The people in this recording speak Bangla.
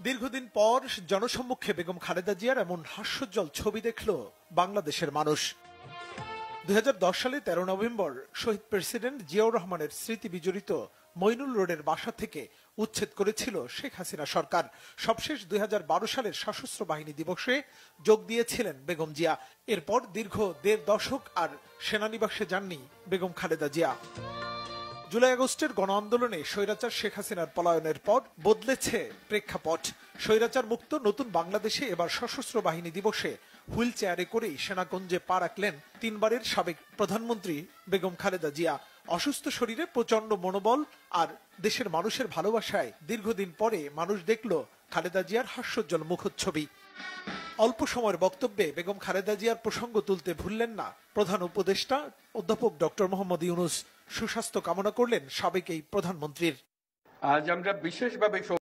দীর্ঘদিন পর জনসম্মুখে বেগম খালেদা জিয়ার এমন হাস্যোজ্জ্বল ছবি দেখল বাংলাদেশের মানুষ। 2010 সালে 13 নভেম্বর শহীদ প্রেসিডেন্ট জিয়াউর রহমানের স্মৃতি বিজড়িত মইনুল রোডের বাসা থেকে উচ্ছেদ করেছিল শেখ হাসিনা সরকার। সবশেষ 2012 সালের সশস্ত্র বাহিনী দিবসে যোগ দিয়েছিলেন বেগম জিয়া। এরপর দীর্ঘ 1.5 দশক আর সেনানিবাসে যাননি বেগম খালেদা জিয়া। জুলাই আগস্টের গণ আন্দোলনে স্বৈরাচার শেখ হাসিনার পলায়নের পর বদলেছে প্রেক্ষাপট। স্বৈরাচার মুক্ত নতুন বাংলাদেশে এবার সশস্ত্র বাহিনী দিবসে হুইল চেয়ারে করেই সেনাগঞ্জে পা রাখলেন 3 বারের সাবেক প্রধানমন্ত্রী বেগম খালেদা জিয়া। অসুস্থ শরীরে প্রচন্ড মনোবল আর দেশের মানুষের ভালোবাসায় দীর্ঘদিন পরে মানুষ দেখল খালেদা জিয়ার হাস্যোজ্জ্বল মুখচ্ছবি। অল্প সময়ের বক্তব্যে বেগম খালেদা জিয়ার প্রসঙ্গ তুলতে ভুললেন না প্রধান উপদেষ্টা অধ্যাপক ডক্টর মোহাম্মদ ইউনূস। সুস্বাস্থ্য কামনা করলেন সাবেক এই প্রধানমন্ত্রীর। আজ আমরা বিশেষভাবে